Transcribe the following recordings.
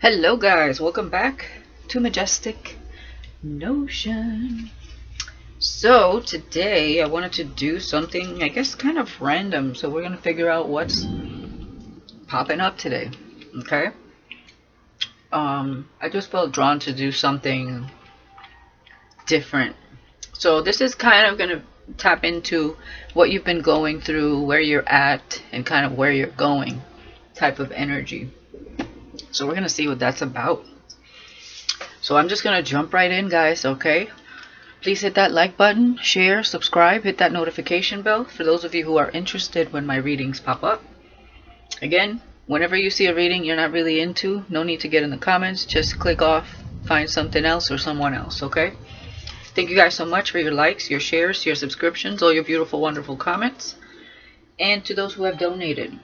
Hello guys, welcome back to Majestic Notion. So today I wanted to do something, I guess, kind of random. So we're going to figure out what's popping up today. Okay. I just felt drawn to do something different. So this is kind of going to tap into what you've been going through, where you're at, and kind of where you're going type of energy. So we're going to see what that's about. So I'm just going to jump right in, guys, okay? Please hit that like button, share, subscribe, hit that notification bell for those of you who are interested when my readings pop up. Again, whenever you see a reading you're not really into, no need to get in the comments. Just click off, find something else or someone else, okay? Thank you guys so much for your likes, your shares, your subscriptions, all your beautiful, wonderful comments, and to those who have donated.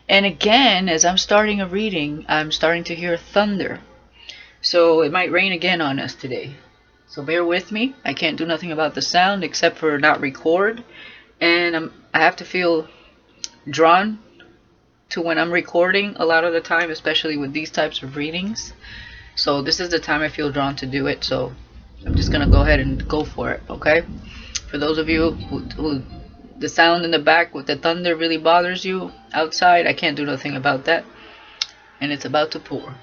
And again, as I'm starting a reading, I'm starting to hear thunder. So it might rain again on us today. So bear with me. I can't do nothing about the sound except for not record. And I have to feel drawn to when I'm recording a lot of the time, especially with these types of readings. So this is the time I feel drawn to do it. So I'm just going to go ahead and go for it, okay? For those of you who the sound in the back with the thunder really bothers you outside, I can't do nothing about that. And it's about to pour.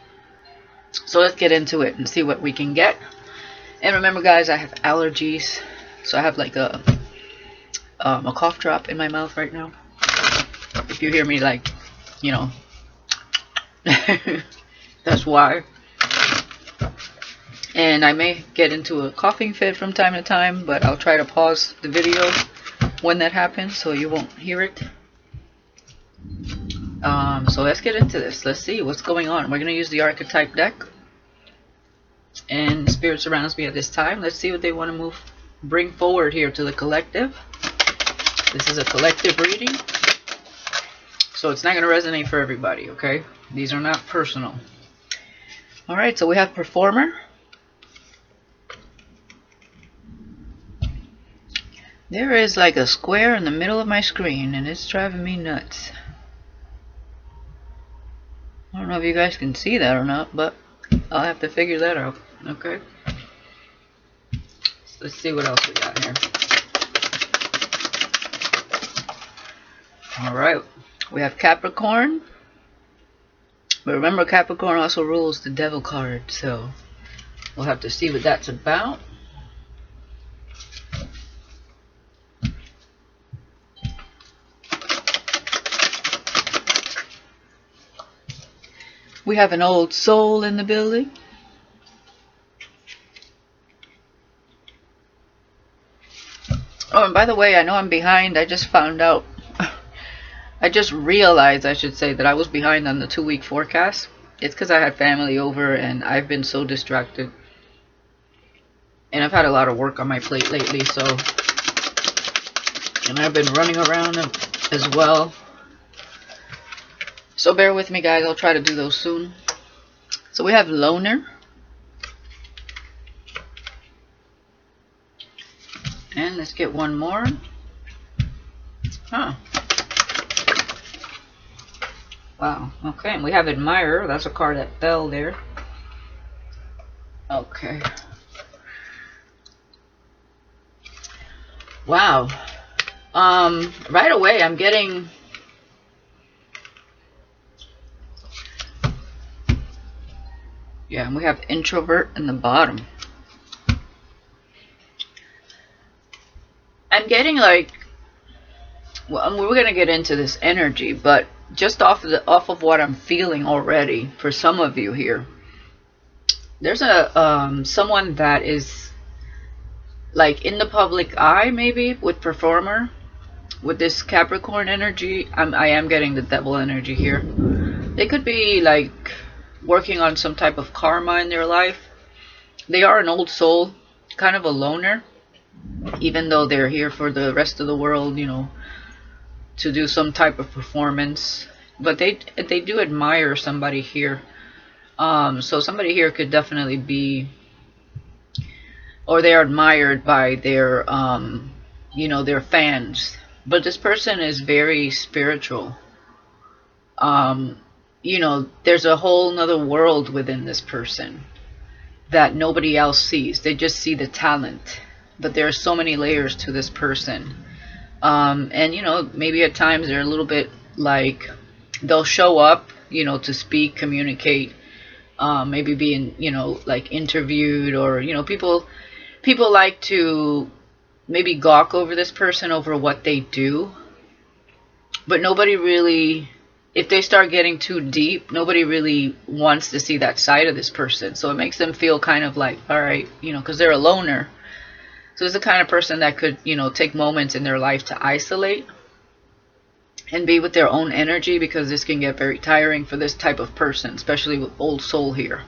So let's get into it and see what we can get. And remember, guys, I have allergies, so I have like a cough drop in my mouth right now. If you hear me, like, you know, that's why. And I may get into a coughing fit from time to time, but I'll try to pause the video when that happens so you won't hear it. So let's get into this. Let's see what's going on. We're going to use the archetype deck. And Spirit surrounds me at this time. Let's see what they want to bring forward here to the collective. This is a collective reading, so it's not going to resonate for everybody, okay? These are not personal. Alright, so we have Performer. There is like a square in the middle of my screen, and it's driving me nuts. I don't know if you guys can see that or not, but I'll have to figure that out. Okay. So let's see what else we got here. Alright. We have Capricorn. But remember, Capricorn also rules the Devil card. So we'll have to see what that's about. We have an old soul in the building. Oh, and by the way, I know I'm behind. I just found out. I just realized, I should say, that I was behind on the 2-week forecast. It's because I had family over and I've been so distracted. And I've had a lot of work on my plate lately, so. And I've been running around as well. So bear with me, guys. I'll try to do those soon. So we have Loner. And let's get one more. Huh. Wow. Okay. And we have Admirer. That's a card that fell there. Okay. Wow. Right away I'm getting... Yeah, and we have Introvert in the bottom. I'm getting like, well, we're gonna get into this energy, but just off of what I'm feeling already for some of you here, there's a someone that is like in the public eye, maybe with Performer, with this Capricorn energy. I am getting the Devil energy here. They could be like working on some type of karma in their life. They are an old soul, kind of a loner, even though they're here for the rest of the world, you know, to do some type of performance. But they do admire somebody here. So somebody here could definitely be, or they're admired by their you know, their fans. But this person is very spiritual. you know, there's a whole nother world within this person that nobody else sees. They just see the talent, but there are so many layers to this person. And you know, maybe at times they're a little bit like, they'll show up, you know, to speak, communicate, maybe being, you know, like interviewed, or you know, people like to maybe gawk over this person over what they do, but nobody really, if they start getting too deep, nobody really wants to see that side of this person. So it makes them feel kind of like, all right, you know, because they're a loner. So it's the kind of person that could, you know, take moments in their life to isolate and be with their own energy, because this can get very tiring for this type of person, especially with old soul here.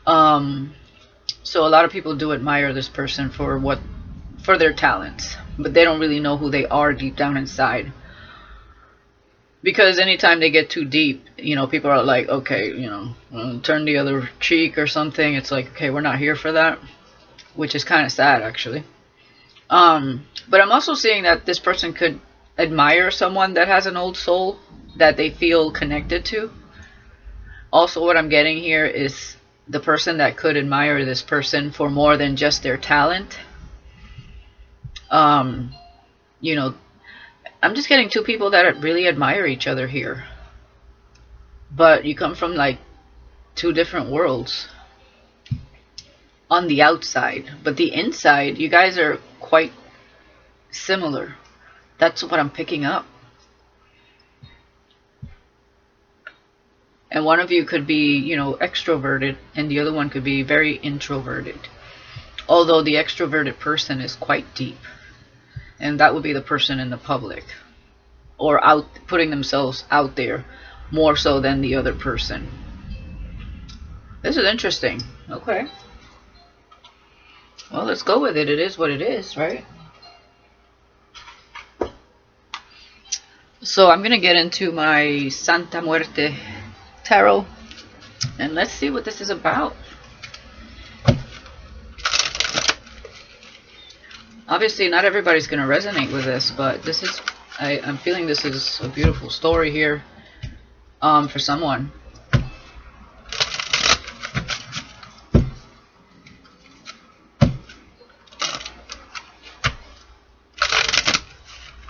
So a lot of people do admire this person for their talents, but they don't really know who they are deep down inside. Because anytime they get too deep, you know, people are like, okay, you know, turn the other cheek or something. It's like, okay, we're not here for that, which is kind of sad, actually. But I'm also seeing that this person could admire someone that has an old soul that they feel connected to. Also, what I'm getting here is the person that could admire this person for more than just their talent. You know, I'm just getting two people that really admire each other here. But you come from like two different worlds on the outside. But the inside, you guys are quite similar. That's what I'm picking up. And one of you could be, you know, extroverted, and the other one could be very introverted. Although the extroverted person is quite deep. And that would be the person in the public, or out, putting themselves out there more so than the other person. This is interesting. Okay. Well, let's go with it. It is what it is, right? So I'm going to get into my Santa Muerte tarot, and let's see what this is about. Obviously, not everybody's going to resonate with this, but this is, I'm feeling this is a beautiful story here for someone.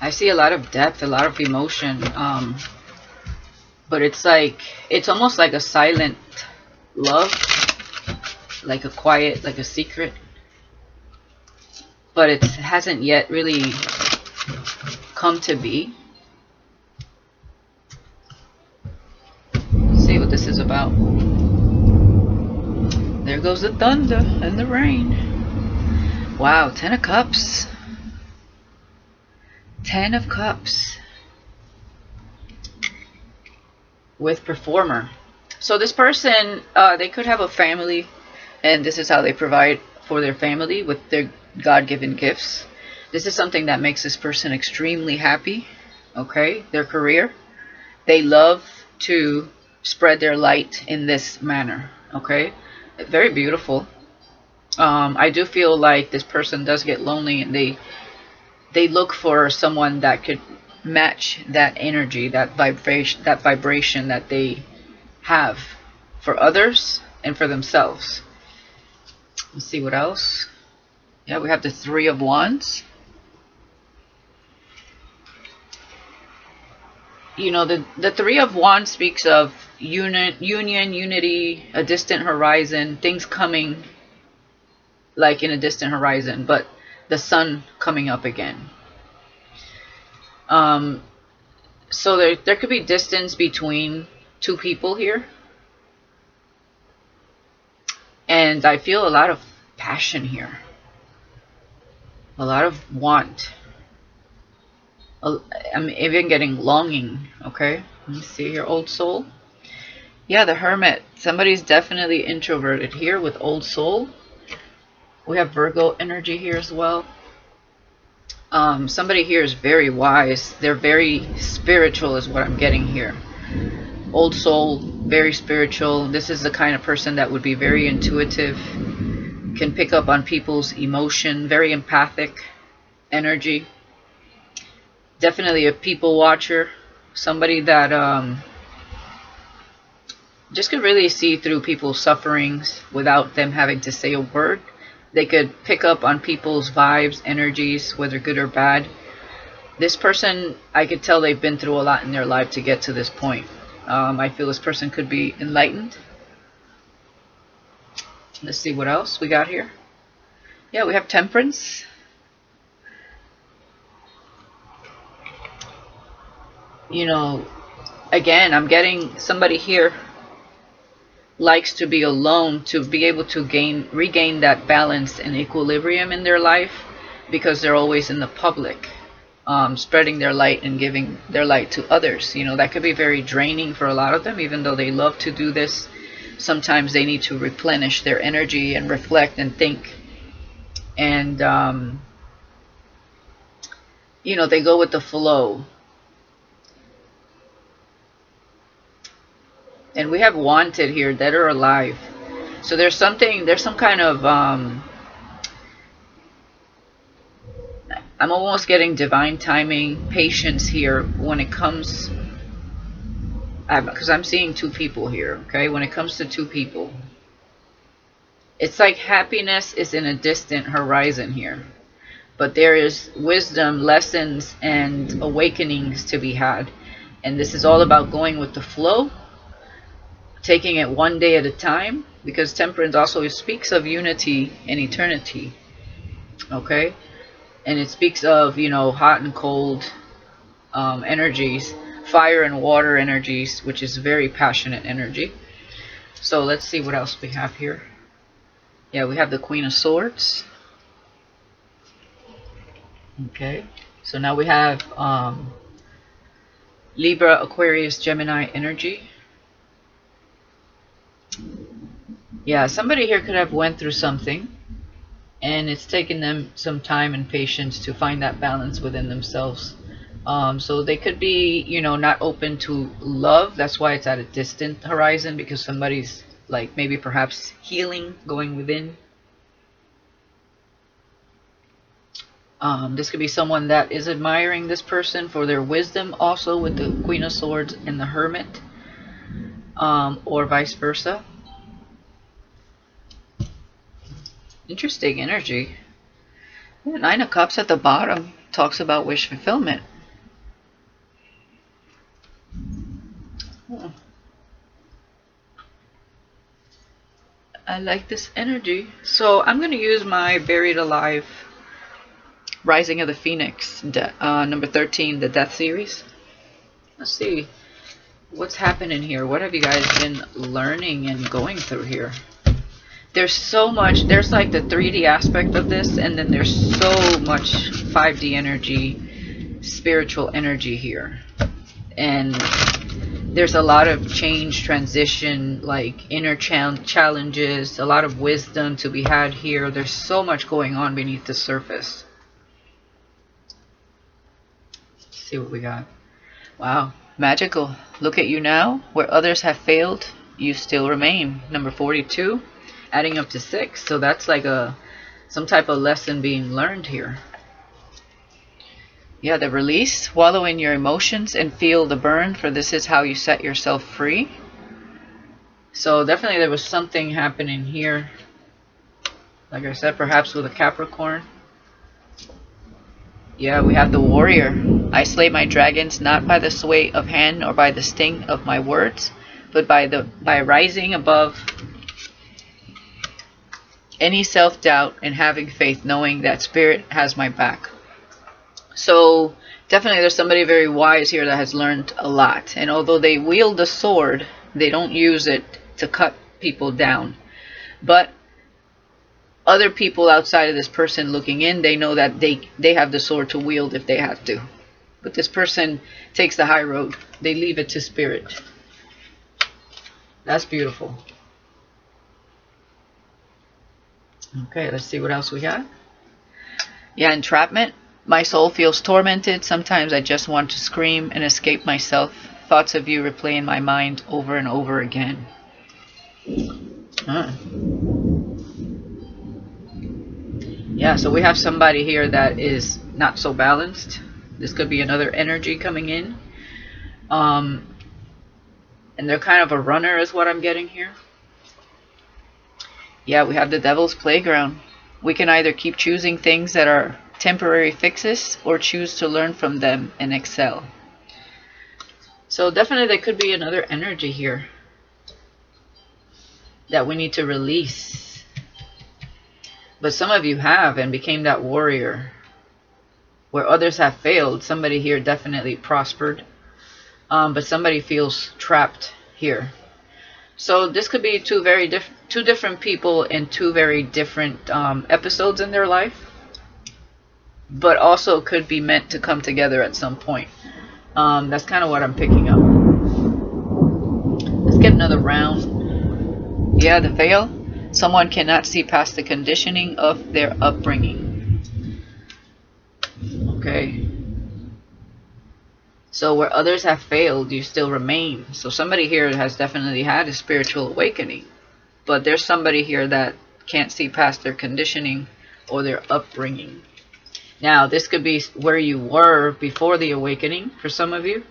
I see a lot of depth, a lot of emotion, but it's like, it's almost like a silent love, like a quiet, like a secret. But it hasn't yet really come to be. Let's see what this is about. There goes the thunder and the rain. Wow, 10 of Cups. 10 of Cups. With Performer. So this person, they could have a family, and this is how they provide for their family with their God-given gifts. This is something that makes this person extremely happy. Okay, their career. They love to spread their light in this manner. Okay, very beautiful. I do feel like this person does get lonely, and they look for someone that could match that energy, that vibration that they have for others and for themselves. Let's see what else. Yeah, we have the Three of Wands. You know, the Three of Wands speaks of union, unity, a distant horizon, things coming like in a distant horizon, but the sun coming up again. So there could be distance between two people here. And I feel a lot of passion here. A lot of want. I'm even getting longing. Okay, let me see here. Old soul. Yeah, the Hermit. Somebody's definitely introverted here with old soul. We have Virgo energy here as well. Somebody here is very wise. They're very spiritual is what I'm getting here. Old soul, very spiritual. This is the kind of person that would be very intuitive, can pick up on people's emotion, very empathic energy. Definitely a people watcher, somebody that just could really see through people's sufferings without them having to say a word. They could pick up on people's vibes, energies, whether good or bad. This person, I could tell they've been through a lot in their life to get to this point. I feel this person could be enlightened. Let's see what else we got here. Yeah, we have Temperance. You know, again, I'm getting somebody here likes to be alone to be able to regain that balance and equilibrium in their life, because they're always in the public, spreading their light and giving their light to others. You know, that could be very draining for a lot of them. Even though they love to do this, sometimes they need to replenish their energy and reflect and think. And you know, they go with the flow. And we have Wanted here, dead or alive. So there's some kind of I'm almost getting divine timing, patience here when it comes, because I'm seeing two people here. Okay, when it comes to two people, it's like happiness is in a distant horizon here, but there is wisdom, lessons, and awakenings to be had. And this is all about going with the flow, taking it one day at a time, because Temperance also speaks of unity and eternity. Okay, and it speaks of, you know, hot and cold energies, fire and water energies, which is very passionate energy. So let's see what else we have here. Yeah, we have the Queen of Swords. Okay, so now we have Libra, Aquarius, Gemini energy. Yeah, somebody here could have went through something, and it's taken them some time and patience to find that balance within themselves. So they could be, you know, not open to love. That's why it's at a distant horizon, because somebody's like maybe perhaps healing, going within. This could be someone that is admiring this person for their wisdom, also with the Queen of Swords and the Hermit, or vice versa. Interesting energy. Yeah, Nine of Cups at the bottom talks about wish fulfillment. I like this energy. So I'm going to use my Buried Alive Rising of the Phoenix, number 13, the Death series. Let's see what's happening here. What have you guys been learning and going through here? There's so much. There's like the 3D aspect of this, and then there's so much 5D energy, spiritual energy here. And there's a lot of change, transition, like inner challenges, a lot of wisdom to be had here. There's so much going on beneath the surface. Let's see what we got. Wow, magical. Look at you now. Where others have failed, you still remain. Number 42. Adding up to 6, so that's like some type of lesson being learned here. Yeah, the release. Wallow in your emotions and feel the burn, for this is how you set yourself free. So definitely there was something happening here. Like I said, perhaps with a Capricorn. Yeah, we have the Warrior. I slay my dragons not by the sway of hand or by the sting of my words, but by rising above any self-doubt and having faith, knowing that Spirit has my back. So definitely there's somebody very wise here that has learned a lot. And although they wield the sword, they don't use it to cut people down. But other people outside of this person looking in, they know that they have the sword to wield if they have to. But this person takes the high road. They leave it to Spirit. That's beautiful. Okay, let's see what else we got. Yeah, entrapment. My soul feels tormented. Sometimes I just want to scream and escape myself. Thoughts of you replay in my mind over and over again. Yeah, so we have somebody here that is not so balanced. This could be another energy coming in. And they're kind of a runner is what I'm getting here. Yeah, we have the devil's playground. We can either keep choosing things that are temporary fixes or choose to learn from them and excel. So definitely there could be another energy here that we need to release. But some of you have and became that warrior. Where others have failed, somebody here definitely prospered. But somebody feels trapped here. So this could be two different people in two very different episodes in their life. But also could be meant to come together at some point. That's kind of what I'm picking up. Let's get another round. Yeah, the veil. Someone cannot see past the conditioning of their upbringing. Okay. So where others have failed, you still remain. So somebody here has definitely had a spiritual awakening. But there's somebody here that can't see past their conditioning or their upbringing. Now, this could be where you were before the awakening for some of you.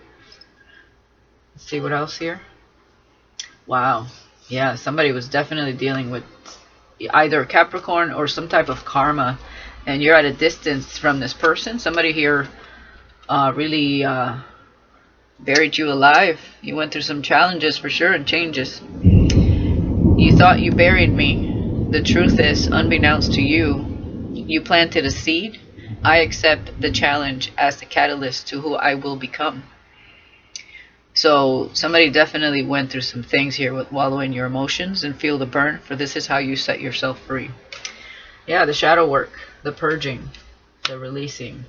Let's see what else here. Wow. Yeah, somebody was definitely dealing with either Capricorn or some type of karma. And you're at a distance from this person. Somebody here really buried you alive. You went through some challenges for sure and changes. You thought you buried me. The truth is, unbeknownst to you, you planted a seed. I accept the challenge as the catalyst to who I will become. So somebody definitely went through some things here with wallowing your emotions and feel the burn, for this is how you set yourself free. Yeah, the shadow work, the purging, the releasing.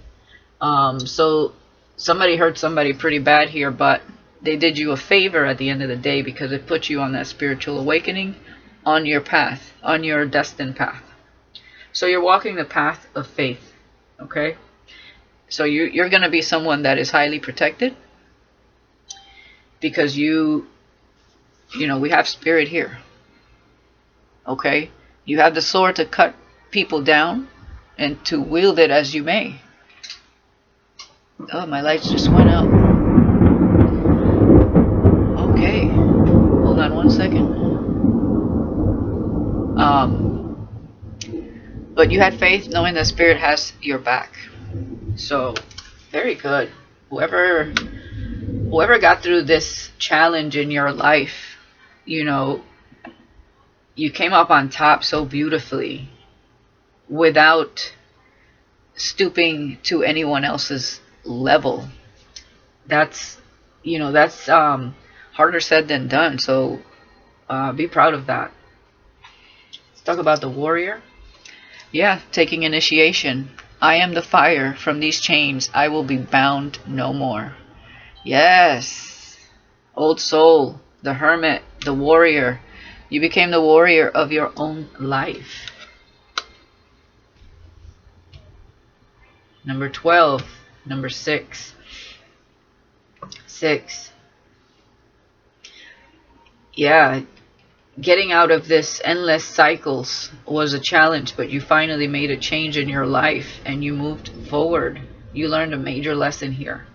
So somebody hurt somebody pretty bad here, but they did you a favor at the end of the day because it put you on that spiritual awakening, on your path, on your destined path. So you're walking the path of faith. Okay, so you're going to be someone that is highly protected because you know, we have spirit here. Okay, you have the sword to cut people down and to wield it as you may. Oh, my lights just went out. Okay, hold on one second. But you had faith knowing that spirit has your back. So, very good. Whoever got through this challenge in your life, you know, you came up on top so beautifully without stooping to anyone else's level. That's, you know, that's harder said than done. So be proud of that. Let's talk about the warrior. Yeah, taking initiation. I am the fire. From these chains I will be bound no more. Yes. Old soul, the hermit, the warrior. You became the warrior of your own life. Number 12. Number 6. 6. Yeah. Getting out of this endless cycles was a challenge, but you finally made a change in your life and you moved forward. You learned a major lesson here.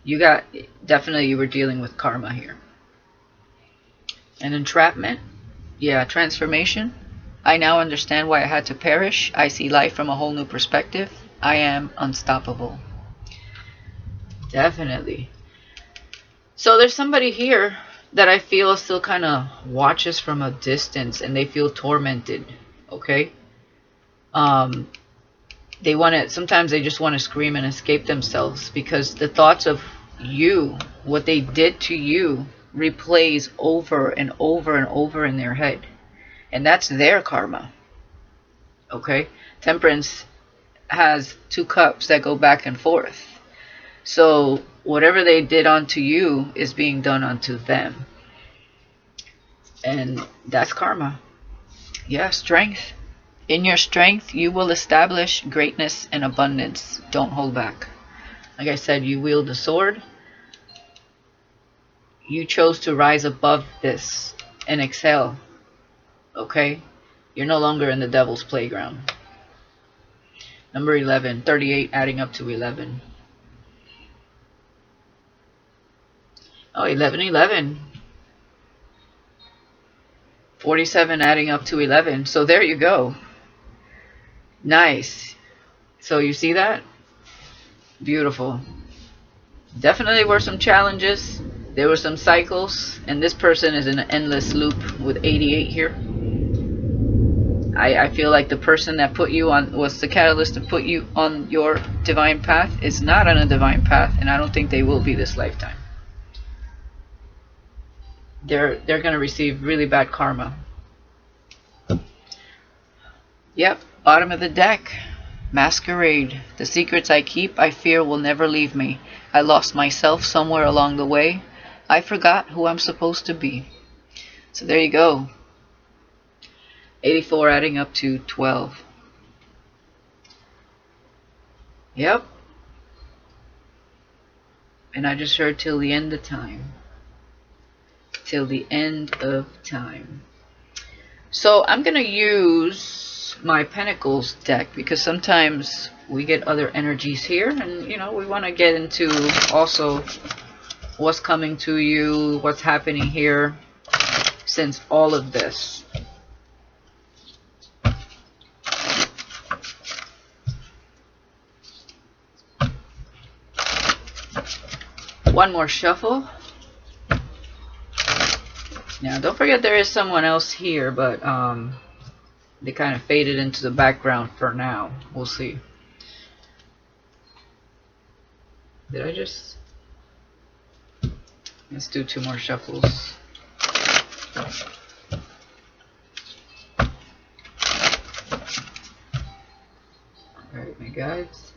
You were dealing with karma here. And entrapment. Yeah, transformation. I now understand why I had to perish. I see life from a whole new perspective. I am unstoppable. Definitely. So there's somebody here that I feel still kind of watches from a distance and they feel tormented. Okay? Sometimes they just want to scream and escape themselves because the thoughts of you, what they did to you, replays over and over and over in their head. And that's their karma. Okay? Temperance has 2 cups that go back and forth. So whatever they did unto you is being done unto them. And that's karma. Yeah, strength. In your strength, you will establish greatness and abundance. Don't hold back. Like I said, you wield the sword. You chose to rise above this and excel. Okay? You're no longer in the devil's playground. Number 11. 38 adding up to 11. Oh, 11, 11. 47 adding up to 11. So there you go. Nice. So you see that? Beautiful. Definitely were some challenges. There were some cycles. And this person is in an endless loop with 88 here. I feel like the person that put you on, was the catalyst to put you on your divine path, is not on a divine path. And I don't think they will be this lifetime. They're going to receive really bad karma. Yep, bottom of the deck. Masquerade. The secrets I keep, I fear will never leave me. I lost myself somewhere along the way. I forgot who I'm supposed to be. So there you go. 84 adding up to 12. Yep. And I just heard till the end of time. Till the end of time. So I'm going to use my Pentacles deck, because sometimes we get other energies here, and you know, we want to get into also what's coming to you, what's happening here since all of this. One more shuffle. Now don't forget there is someone else here, but they kind of faded into the background for now. We'll see. Did I just... Let's do 2 more shuffles. Alright, my guides.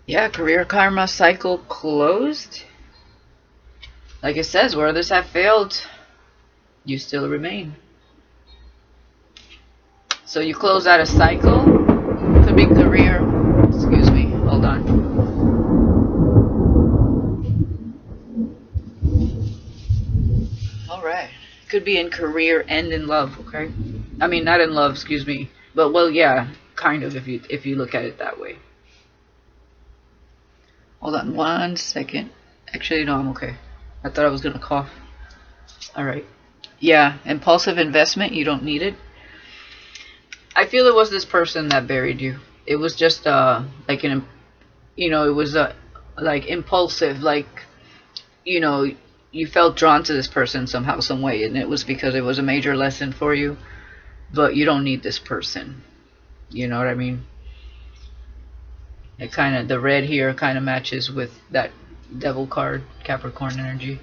Yeah, career karma cycle closed. Like it says, where others have failed, you still remain. So you close out a cycle. Could be career. Excuse me. Hold on. Alright. Could be in career and in love, okay? I mean, not in love, excuse me. But, well, yeah, kind of, if you look at it that way. Hold on 1 second. Actually, no, I'm okay. I thought I was going to cough. Alright. Yeah, impulsive investment, you don't need it. I feel it was this person that buried you. It was just, like an, you know, it was, like, impulsive. Like, you know, you felt drawn to this person somehow, some way. And it was because it was a major lesson for you. But you don't need this person. You know what I mean? It kind of, the red here kind of matches with that devil card, Capricorn energy.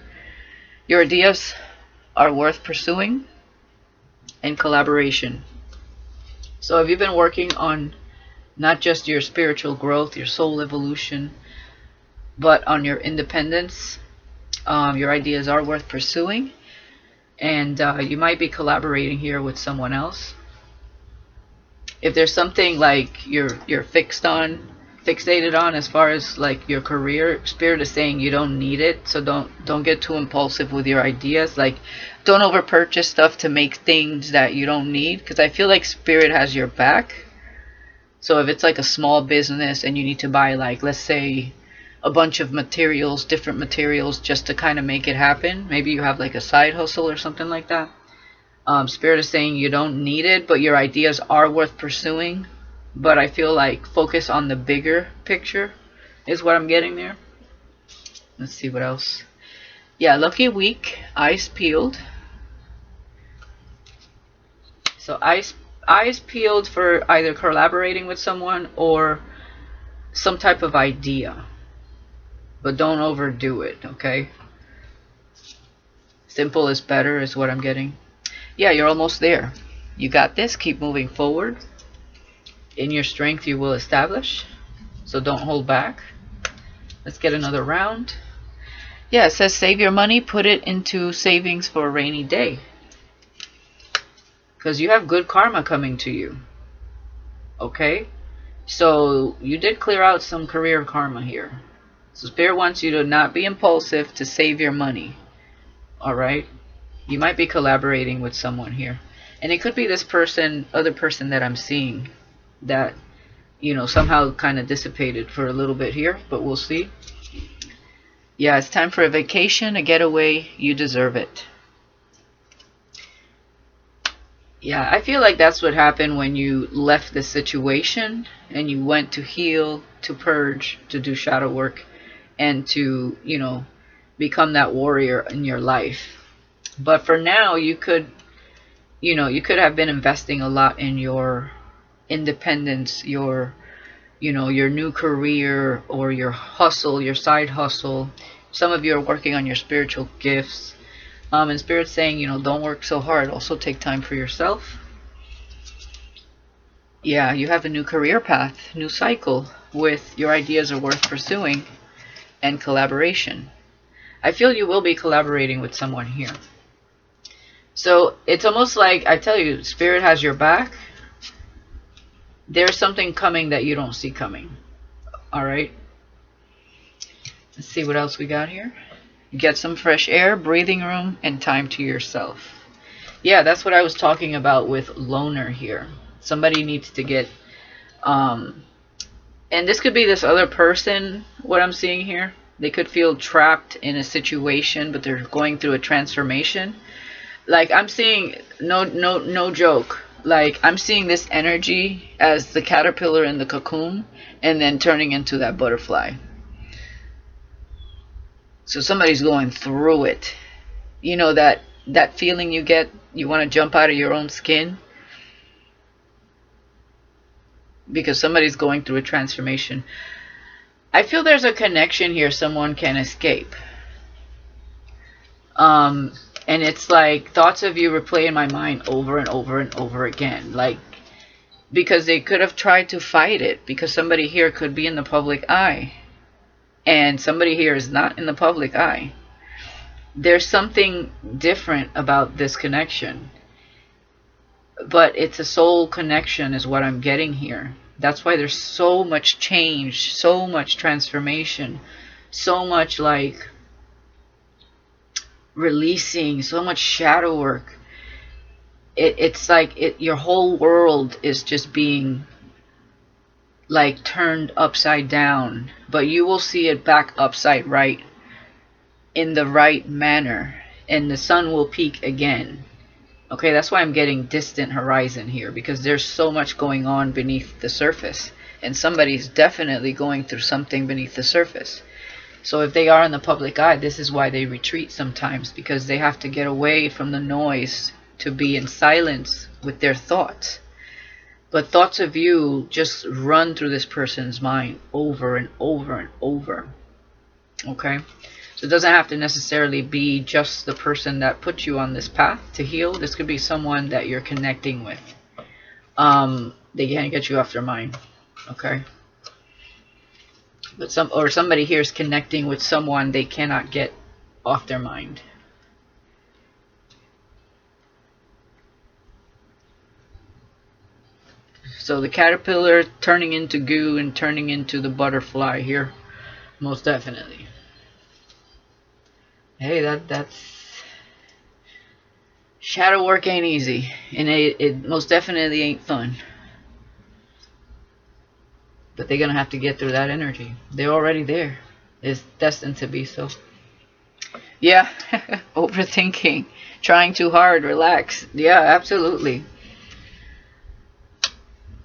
Your ideas are worth pursuing, and collaboration. So if you've been working on not just your spiritual growth, your soul evolution, but on your independence, your ideas are worth pursuing, and you might be collaborating here with someone else. If there's something like you're fixated on as far as like your career, Spirit is saying you don't need it. So don't get too impulsive with your ideas. Like, don't over purchase stuff to make things that you don't need, because I feel like Spirit has your back. So if it's like a small business and you need to buy, like, let's say a bunch of materials, different materials, just to kind of make it happen, maybe you have like a side hustle or something like that, Spirit is saying you don't need it, but your ideas are worth pursuing. But I feel like focus on the bigger picture is what I'm getting there. Let's see what else. Yeah, lucky week, eyes peeled. So eyes peeled for either collaborating with someone or some type of idea. But don't overdo it, okay? Simple is better is what I'm getting. Yeah, you're almost there. You got this. Keep moving forward. In your strength you will establish, so don't hold back. Let's get another round. Yeah, it says save your money, put it into savings for a rainy day, because you have good karma coming to you. Okay, so you did clear out some career karma here. So Spirit wants you to not be impulsive, to save your money. Alright, you might be collaborating with someone here, and it could be this person, other person that I'm seeing. that, you know, somehow kind of dissipated for a little bit here, but we'll see. Yeah, it's time for a vacation, a getaway. You deserve it. Yeah, I feel like that's what happened when you left the situation and you went to heal, to purge, to do shadow work, and to, you know, become that warrior in your life. But for now, you could, you know, you could have been investing a lot in your independence, your, you know, your new career, or your hustle, your side hustle. Some of you are working on your spiritual gifts. And Spirit's saying, you know, don't work so hard. Also take time for yourself. Yeah, you have a new career path, new cycle with your ideas are worth pursuing, and collaboration. I feel you will be collaborating with someone here. So it's almost like, I tell you, Spirit has your back. There's something coming that you don't see coming. Alright? Let's see what else we got here. Get some fresh air, breathing room, and time to yourself. Yeah, that's what I was talking about with loner here. Somebody needs to get, and this could be this other person, what I'm seeing here. They could feel trapped in a situation, but they're going through a transformation. Like, I'm seeing, no joke. Like, I'm seeing this energy as the caterpillar in the cocoon, and then turning into that butterfly. So somebody's going through it. You know, that feeling you get, you want to jump out of your own skin? Because somebody's going through a transformation. I feel there's a connection here someone can escape. And it's like thoughts of you replay in my mind over and over and over again. Like, because they could have tried to fight it. Because somebody here could be in the public eye. And somebody here is not in the public eye. There's something different about this connection. But it's a soul connection is what I'm getting here. That's why there's so much change, so much transformation, so much like releasing, so much shadow work. It's like your whole world is just being like turned upside down, but you will see it back upside right in the right manner, and the sun will peak again. Okay, that's why I'm getting distant horizon here, because there's so much going on beneath the surface, and somebody's definitely going through something beneath the surface. So if they are in the public eye, this is why they retreat sometimes, because they have to get away from the noise to be in silence with their thoughts. But thoughts of you just run through this person's mind over and over and over. Okay? So it doesn't have to necessarily be just the person that put you on this path to heal. This could be someone that you're connecting with. They can't get you off their mind. Okay? But somebody here is connecting with someone they cannot get off their mind. So the caterpillar turning into goo and turning into the butterfly here, most definitely. Hey, that's shadow work ain't easy, and it most definitely ain't fun. But they're gonna have to get through that energy. They're already there. It's destined to be so. Yeah, overthinking, trying too hard, relax. Yeah, absolutely.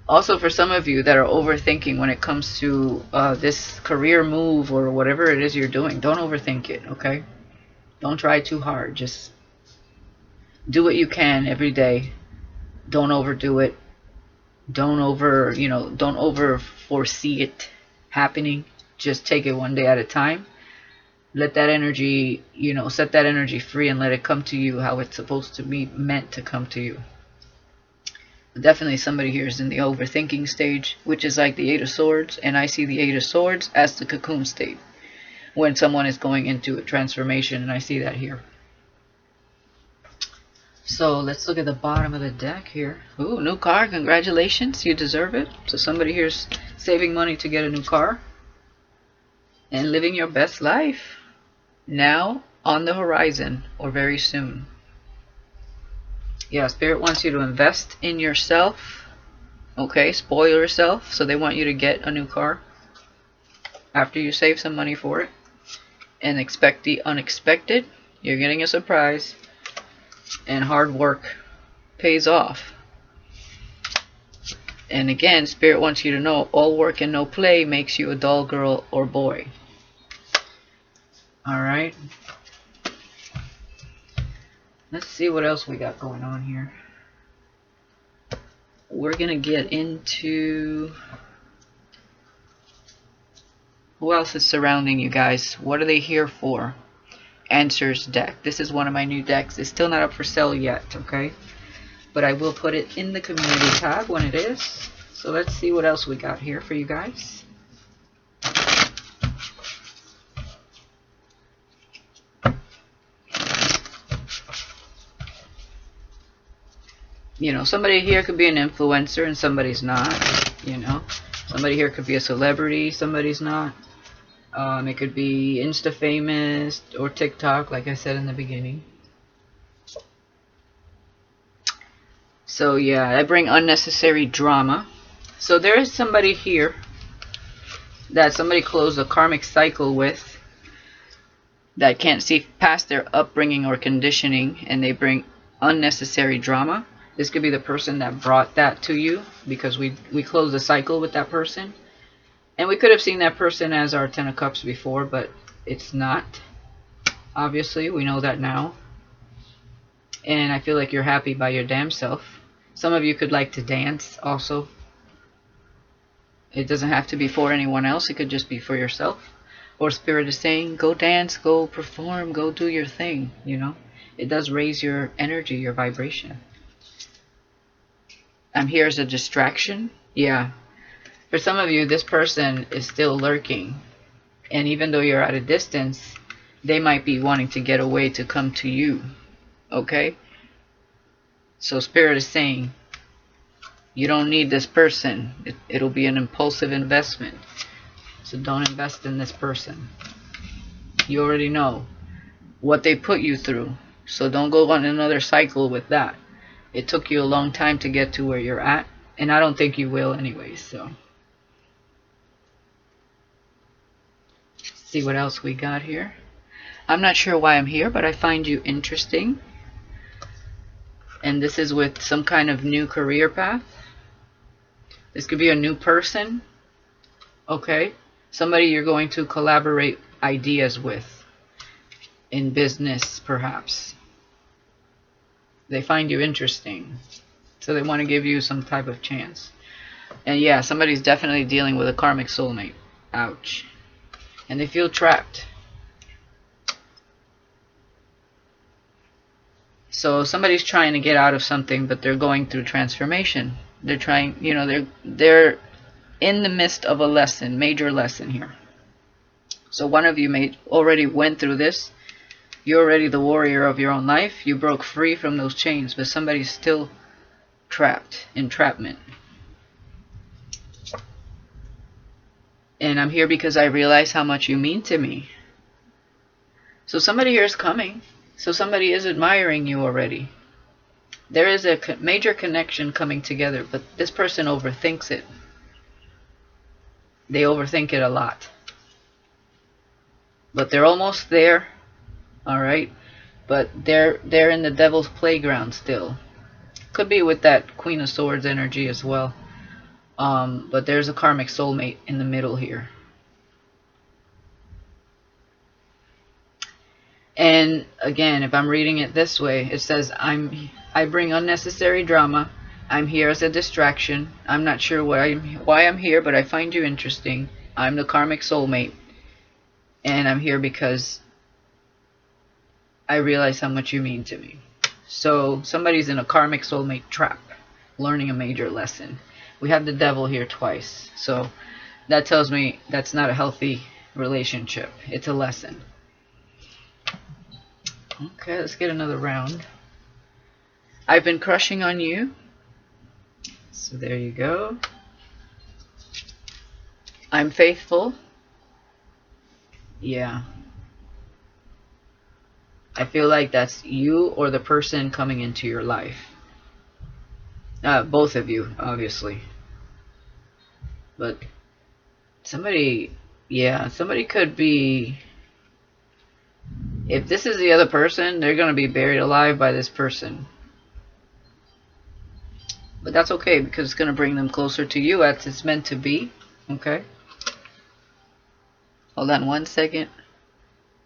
Also, for some of you that are overthinking when it comes to this career move or whatever it is you're doing, don't overthink it, okay? Don't try too hard. Just do what you can every day. Don't overdo it. Don't over foresee it happening. Just take it one day at a time. Let that energy, set that energy free and let it come to you how it's supposed to be meant to come to you. Definitely somebody here is in the overthinking stage, which is like the Eight of Swords, and I see the Eight of Swords as the cocoon state when someone is going into a transformation, and I see that here. So let's look at the bottom of the deck here. Ooh, new car. Congratulations. You deserve it. So somebody here's saving money to get a new car and living your best life now, on the horizon, or very soon. Yeah, Spirit wants you to invest in yourself. Okay, spoil yourself. So they want you to get a new car after you save some money for it. And expect the unexpected. You're getting a surprise. And hard work pays off. And again, Spirit wants you to know all work and no play makes you a dull girl or boy. Alright. Let's see what else we got going on here. We're going to get into who else is surrounding you guys. What are they here for? Answers deck. This is one of my new decks. It's still not up for sale yet, okay? But I will put it in the community tab when it is. So let's see what else we got here for you guys. You know, somebody here could be an influencer and somebody's not. You know, somebody here could be a celebrity, somebody's not. It could be Insta famous or TikTok, like I said in the beginning. So yeah, I bring unnecessary drama. So there is somebody here that somebody closed a karmic cycle with that can't see past their upbringing or conditioning, and they bring unnecessary drama. This could be the person that brought that to you, because we closed a cycle with that person. And we could have seen that person as our Ten of Cups before, but it's not. Obviously, we know that now. And I feel like you're happy by your damn self. Some of you could like to dance also. It doesn't have to be for anyone else. It could just be for yourself. Or Spirit is saying, go dance, go perform, go do your thing, you know. It does raise your energy, your vibration. I'm here as a distraction. Yeah. For some of you, this person is still lurking. And even though you're at a distance, they might be wanting to get away to come to you. Okay? So Spirit is saying, you don't need this person. It'll be an impulsive investment. So don't invest in this person. You already know what they put you through. So don't go on another cycle with that. It took you a long time to get to where you're at. And I don't think you will anyways. So see what else we got here. I'm not sure why I'm here, but I find you interesting. And this is with some kind of new career path. This could be a new person. Okay. Somebody you're going to collaborate ideas with. In business, perhaps. They find you interesting. So they want to give you some type of chance. And yeah, somebody's definitely dealing with a karmic soulmate. Ouch. And they feel trapped. So somebody's trying to get out of something, but they're going through transformation. They're trying, you know, they're in the midst of a lesson, major lesson here. So one of you already went through this. You're already the warrior of your own life. You broke free from those chains, but somebody's still trapped. Entrapment. And I'm here because I realize how much you mean to me. So somebody here is coming. So somebody is admiring you already. There is a major connection coming together, but this person overthinks it. They overthink it a lot. But they're almost there. Alright? But they're in the devil's playground still. Could be with that Queen of Swords energy as well. But there's a karmic soulmate in the middle here. And again, if I'm reading it this way, it says, I bring unnecessary drama. I'm here as a distraction. I'm not sure why I'm here, but I find you interesting. I'm the karmic soulmate. And I'm here because I realize how much you mean to me. So somebody's in a karmic soulmate trap, learning a major lesson. We have the devil here twice. So that tells me that's not a healthy relationship. It's a lesson. Okay, let's get another round. I've been crushing on you. So there you go. I'm faithful. Yeah. I feel like that's you or the person coming into your life. Both of you, obviously. But somebody, yeah, somebody could be, if this is the other person, they're going to be buried alive by this person. But that's okay, because it's going to bring them closer to you as it's meant to be. Okay? Hold on 1 second.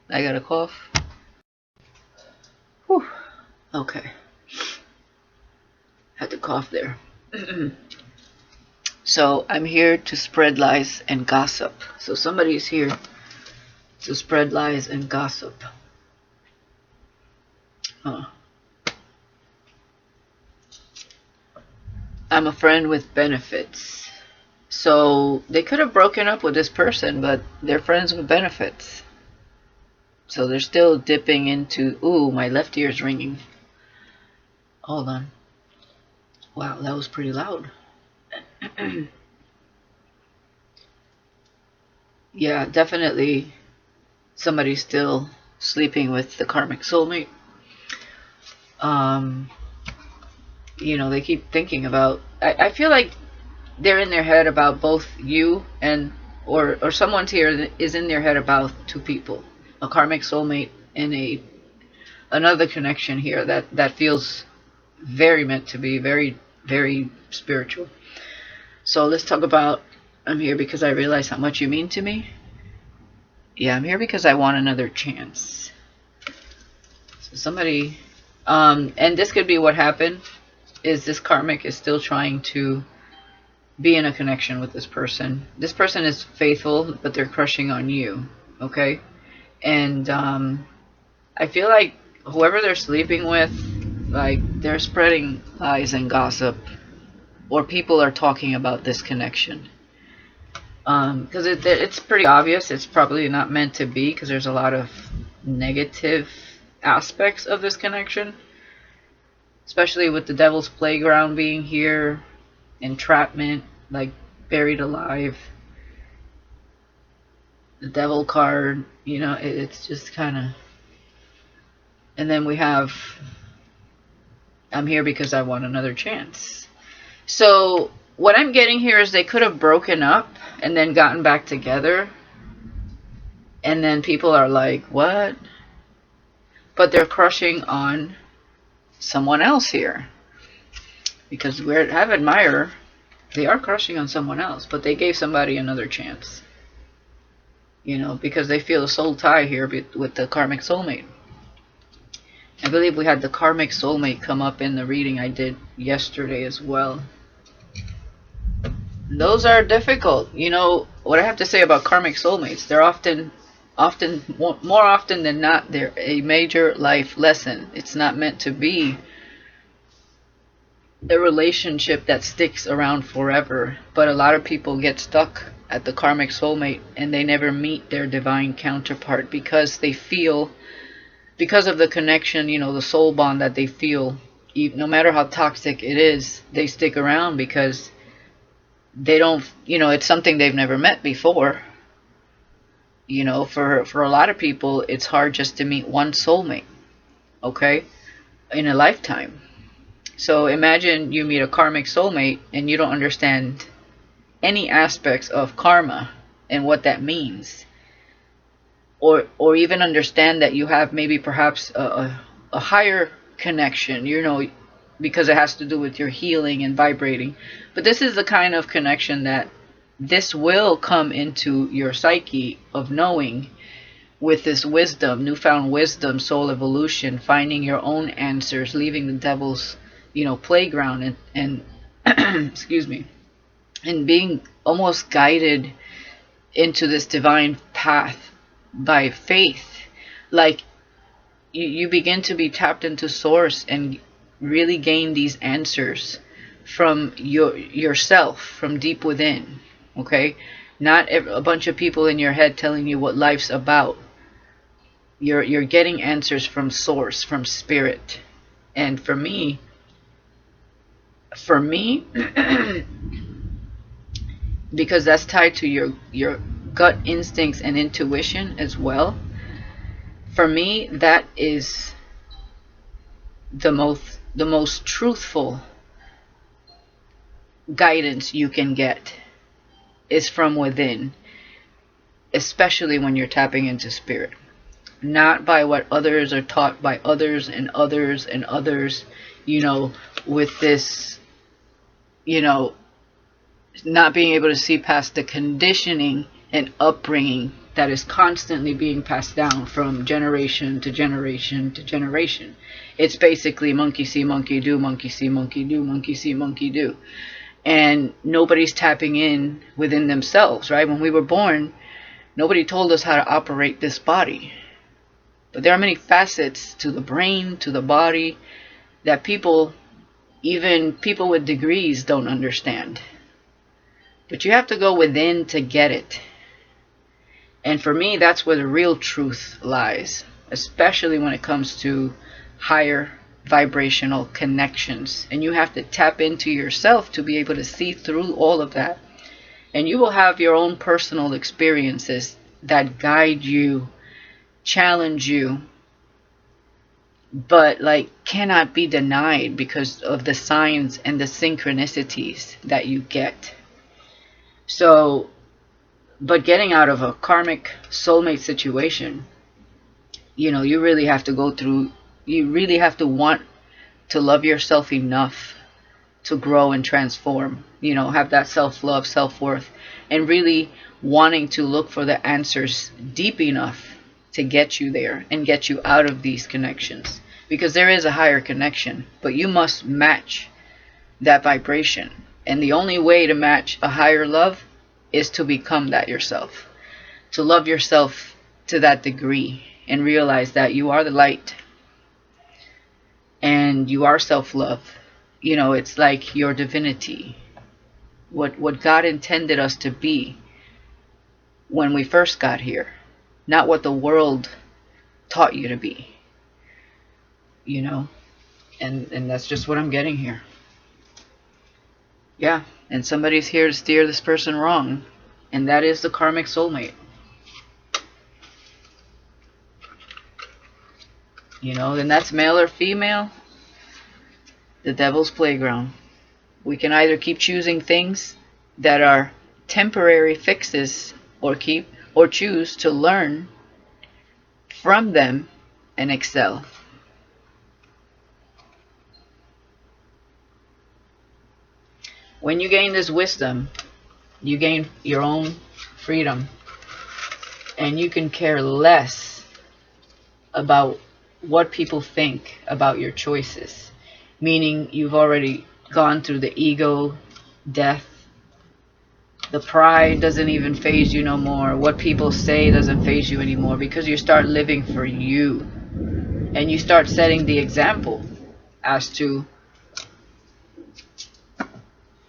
I got a cough. Whew. Okay. Had to cough there. So I'm here to spread lies and gossip. So somebody's here to spread lies and gossip. I'm a friend with benefits. So they could have broken up with this person, but they're friends with benefits. So they're still dipping into, ooh, my left ear's ringing. Hold on. Wow, that was pretty loud. Yeah, definitely somebody's still sleeping with the karmic soulmate. You know, they keep thinking about, I feel like they're in their head about both you and, or someone's here is in their head about two people. A karmic soulmate and another connection here that feels very meant to be, very, very spiritual. So let's talk about, I'm here because I realize how much you mean to me. Yeah, I'm here because I want another chance. So somebody, and this could be what happened, is this karmic is still trying to be in a connection with this person. This person is faithful, but they're crushing on you, okay? And I feel like whoever they're sleeping with, like, they're spreading lies and gossip, or people are talking about this connection. Because it's pretty obvious it's probably not meant to be, because there's a lot of negative aspects of this connection, especially with the devil's playground being here, entrapment, like buried alive, the devil card, you know, it's just kind of, and then we have, I'm here because I want another chance. So what I'm getting here is they could have broken up and then gotten back together, and then people are like, what? But they're crushing on someone else here, because we have admirer, they are crushing on someone else, but they gave somebody another chance, you know, because they feel a soul tie here with the karmic soulmate. I believe we had the karmic soulmate come up in the reading I did yesterday as well. Those are difficult. You know what I have to say about karmic soulmates, they're often more often than not, they're a major life lesson. It's not meant to be a relationship that sticks around forever, but a lot of people get stuck at the karmic soulmate and they never meet their divine counterpart, because they feel, because of the connection, you know, the soul bond that they feel, no matter how toxic it is, they stick around because they don't, you know, it's something they've never met before. You know, for a lot of people, it's hard just to meet one soulmate, okay, in a lifetime. So imagine you meet a karmic soulmate and you don't understand any aspects of karma and what that means, or even understand that you have maybe perhaps a higher connection, you know, because it has to do with your healing and vibrating. But this is the kind of connection that this will come into your psyche of knowing, with this wisdom, newfound wisdom, soul evolution, finding your own answers, leaving the devil's, you know, playground, and excuse me, and being almost guided into this divine path by faith. Like you begin to be tapped into source and really gain these answers from yourself, from deep within, okay? Not a bunch of people in your head telling you what life's about. You're getting answers from source, from spirit. And for me because that's tied to your gut instincts and intuition as well, for me that is the most truthful guidance you can get. is from within, especially when you're tapping into spirit. Not by what others are taught by others and others and others, with this, not being able to see past the conditioning and upbringing that is constantly being passed down from generation to generation to generation. It's basically monkey see, monkey do, monkey see, monkey do, monkey see, monkey do. And nobody's tapping in within themselves, right? When we were born, nobody told us how to operate this body. But there are many facets to the brain, to the body, that even people with degrees don't understand. But you have to go within to get it. And for me, that's where the real truth lies, especially when it comes to higher vibrational connections. And you have to tap into yourself to be able to see through all of that. And you will have your own personal experiences that guide you, challenge you, but cannot be denied because of the signs and the synchronicities that you get. So, but getting out of a karmic soulmate situation, you really have to go through, you really have to want to love yourself enough to grow and transform, have that self-love, self-worth, and really wanting to look for the answers deep enough to get you there and get you out of these connections. Because there is a higher connection, but you must match that vibration. And the only way to match a higher love is to become that yourself. To love yourself to that degree and realize that you are the light. And you are self-love. It's like your divinity. What God intended us to be when we first got here. Not what the world taught you to be. And that's just what I'm getting here. Yeah, and somebody's here to steer this person wrong, and that is the karmic soulmate. And that's male or female, the devil's playground. We can either keep choosing things that are temporary fixes, or choose to learn from them and excel. When you gain this wisdom, you gain your own freedom, and you can care less about what people think about your choices. Meaning you've already gone through the ego death. The pride doesn't even faze you no more. What people say doesn't faze you anymore, because you start living for you. And you start setting the example as to,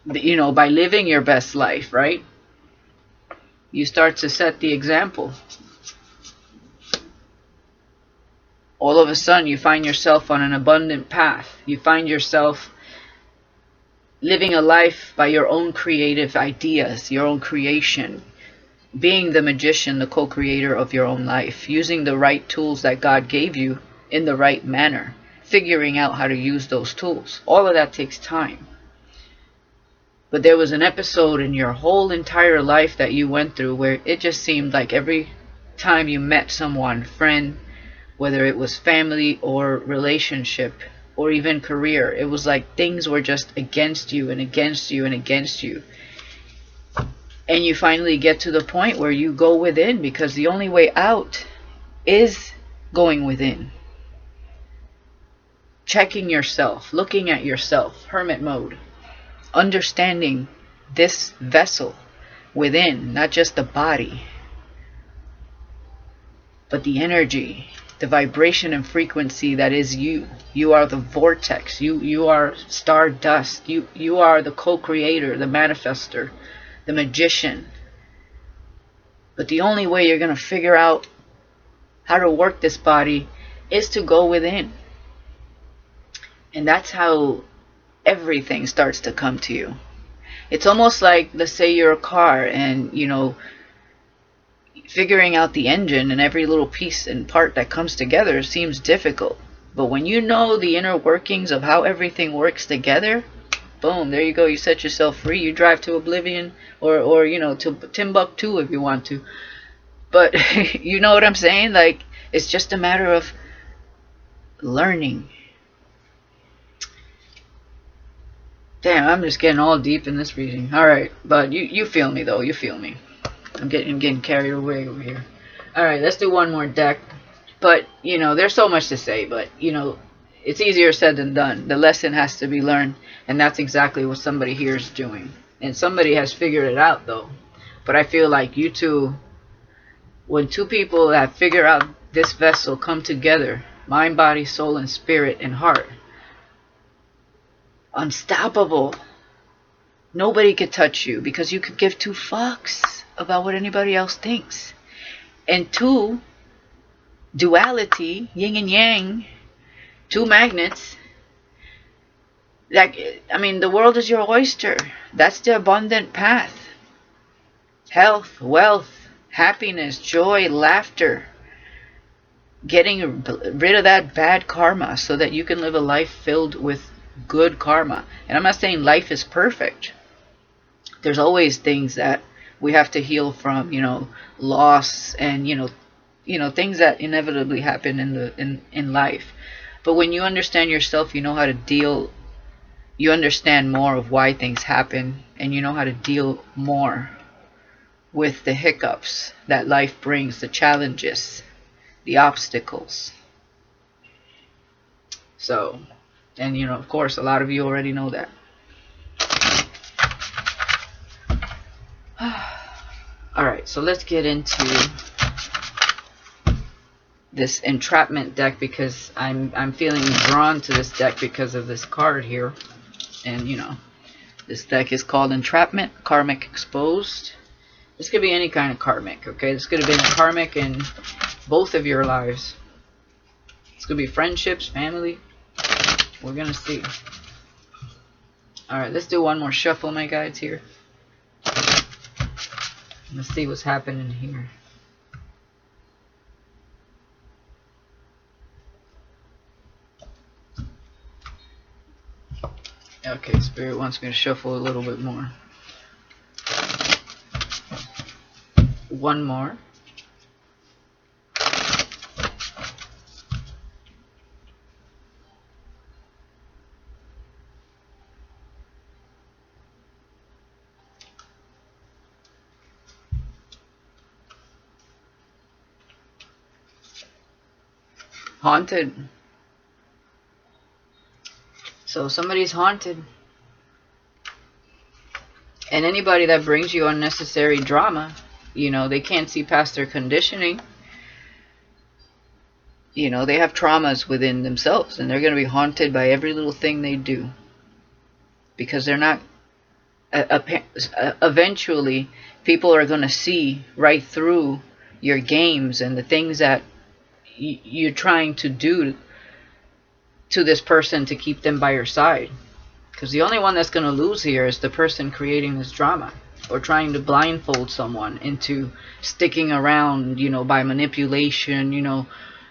by living your best life, right? You start to set the example. All of a sudden, you find yourself on an abundant path. You find yourself living a life by your own creative ideas, your own creation. Being the magician, the co-creator of your own life. Using the right tools that God gave you in the right manner. Figuring out how to use those tools. All of that takes time. But there was an episode in your whole entire life that you went through where it just seemed like every time you met someone, friend, whether it was family or relationship or even career, it was like things were just against you and against you and against you. And you finally get to the point where you go within, because the only way out is going within. Checking yourself, looking at yourself, hermit mode. Understanding this vessel within, not just the body, but the energy, the vibration and frequency that is you. You are the vortex. You are stardust. You are the co-creator, the manifester, the magician. But the only way you're going to figure out how to work this body is to go within. And that's how everything starts to come to you. It's almost like, let's say you're a car and, figuring out the engine and every little piece and part that comes together seems difficult. But when you know the inner workings of how everything works together, Boom, there you go. You set yourself free. You drive to oblivion, or you know, to Timbuktu if you want to. But you know what I'm saying? Like, it's just a matter of learning. Damn, I'm just getting all deep in this reading. Alright, but you feel me though, you feel me. I'm getting carried away over here. Alright, let's do one more deck. But, you know, there's so much to say, but, you know, it's easier said than done. The lesson has to be learned, and that's exactly what somebody here is doing. And somebody has figured it out, though. But I feel like you two, when two people have figured out this vessel come together, mind, body, soul, and spirit, and heart, unstoppable. Nobody could touch you because you could give two fucks about what anybody else thinks. And two, duality, yin and yang, two magnets. Like, I mean, the world is your oyster. That's the abundant path. Health, wealth, happiness, joy, laughter. Getting rid of that bad karma so that you can live a life filled with good karma. And I'm not saying life is perfect. There's always things that we have to heal from, you know, loss and, you know, things that inevitably happen in life. But when you understand yourself, you know how to deal. You understand more of why things happen, and you know how to deal more with the hiccups that life brings, the challenges, the obstacles. So, and you know, of course, a lot of you already know that. Alright, so let's get into this entrapment deck, because I'm feeling drawn to this deck because of this card here. And you know, this deck is called Entrapment, Karmic Exposed. This could be any kind of karmic, okay? This could have been karmic in both of your lives. This could be friendships, family. We're gonna see. Alright, let's do one more shuffle, my guides, here. Let's see what's happening here. Okay, Spirit wants me to shuffle a little bit more. One more. Haunted. So somebody's haunted. And anybody that brings you unnecessary drama, you know, they can't see past their conditioning. You know, they have traumas within themselves, and they're going to be haunted by every little thing they do. Because they're not... eventually, people are going to see right through your games and the things that you're trying to do to this person to keep them by your side. Because the only one that's going to lose here is the person creating this drama, or trying to blindfold someone into sticking around, you know, by manipulation, you know,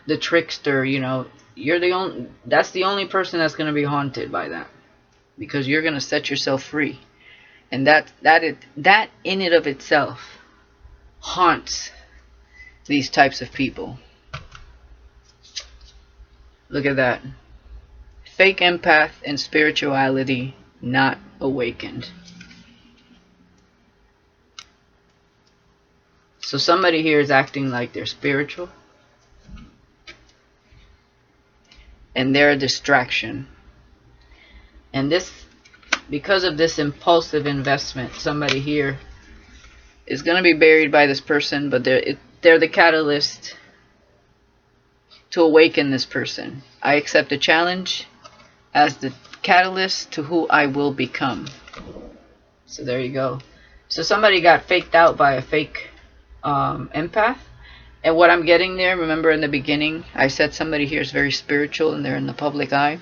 the trickster, you know. You're the only, that's the only person that's going to be haunted by that, because you're going to set yourself free. And that in and of itself haunts these types of people. Look at that. Fake empath and spirituality not awakened. So somebody here is acting like they're spiritual, and they're a distraction. And this, because of this impulsive investment, somebody here is going to be buried by this person, but they're the catalyst to awaken this person. I accept a challenge as the catalyst to who I will become. So there you go. So somebody got faked out by a fake empath. And what I'm getting there, remember in the beginning, I said somebody here is very spiritual and they're in the public eye.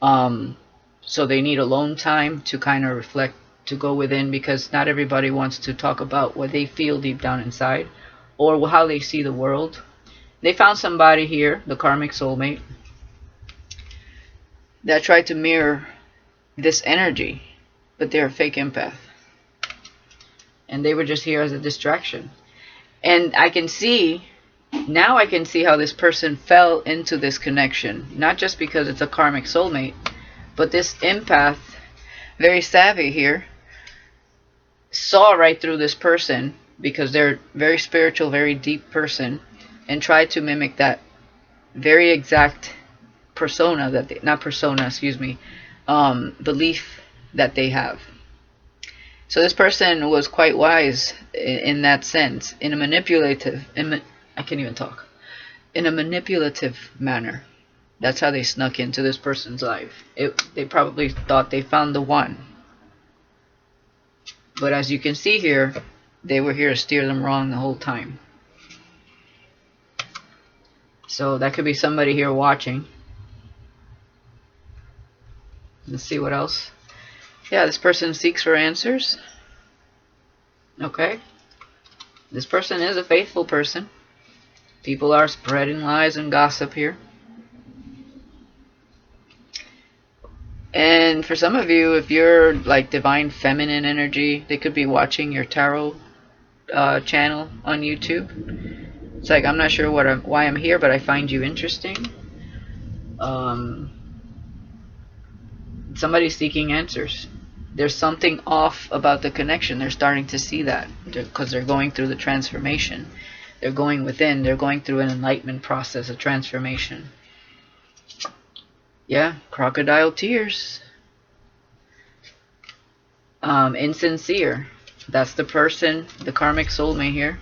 So they need alone time to kind of reflect, to go within, because not everybody wants to talk about what they feel deep down inside or how they see the world. They found somebody here, the karmic soulmate, that tried to mirror this energy, but they're a fake empath. And they were just here as a distraction. And I can see, now I can see how this person fell into this connection. Not just because it's a karmic soulmate, but this empath, very savvy here, saw right through this person because they're very spiritual, very deep person, and tried to mimic that very exact persona that they, not persona, excuse me, belief that they have. So this person was quite wise in that sense, in a manipulative, I can't even talk, in a manipulative manner. That's how they snuck into this person's life. They probably thought they found the one. But as you can see here, they were here to steer them wrong the whole time. So that could be somebody here watching. Let's see what else. Yeah, this person seeks for answers. Okay. This person is a faithful person. People are spreading lies and gossip here. And for some of you, if you're like divine feminine energy, they could be watching your tarot channel on YouTube. It's like, I'm not sure why I'm here, but I find you interesting. Somebody's seeking answers. There's something off about the connection. They're starting to see that because they're going through the transformation. They're going within. They're going through an enlightenment process, a transformation. Yeah, crocodile tears. Insincere. That's the person, the karmic soulmate here,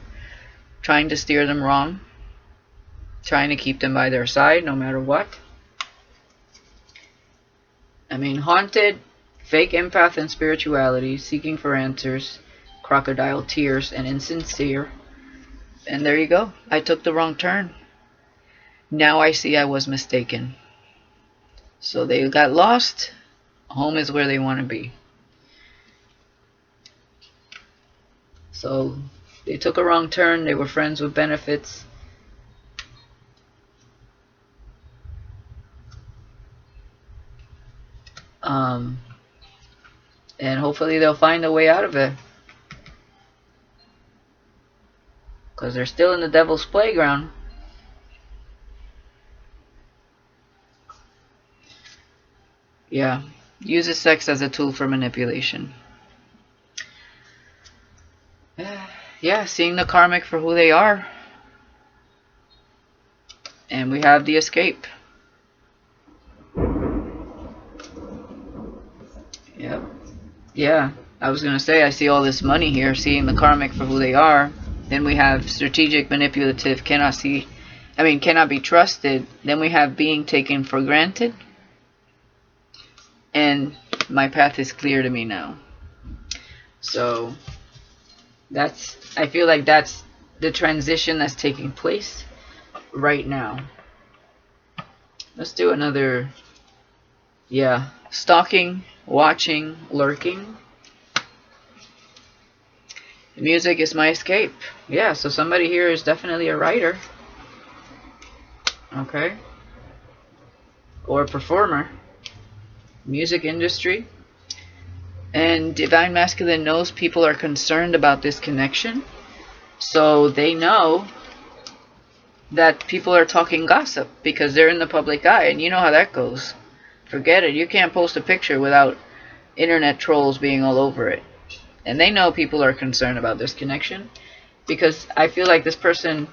trying to steer them wrong, trying to keep them by their side no matter what. I mean, haunted, fake empath and spirituality, seeking for answers, crocodile tears, and insincere. And there you go. I took the wrong turn. Now I see I was mistaken. So they got lost. Home is where they want to be. So they took a wrong turn. They were friends with benefits. And hopefully they'll find a way out of it. Because they're still in the devil's playground. Yeah. Uses sex as a tool for manipulation. Yeah, seeing the karmic for who they are. And we have the escape. Yep. Yeah, I was going to say, I see all this money here, seeing the karmic for who they are. Then we have strategic, manipulative, cannot be trusted. Then we have being taken for granted. And my path is clear to me now. So I feel like that's the transition that's taking place right now. Let's do another. Yeah, stalking, watching, lurking. The music is my escape. Yeah, so somebody here is definitely a writer. Okay. Or a performer. Music industry. And Divine Masculine knows people are concerned about this connection. So they know that people are talking gossip because they're in the public eye. And you know how that goes. Forget it. You can't post a picture without internet trolls being all over it. And they know people are concerned about this connection. Because I feel like this person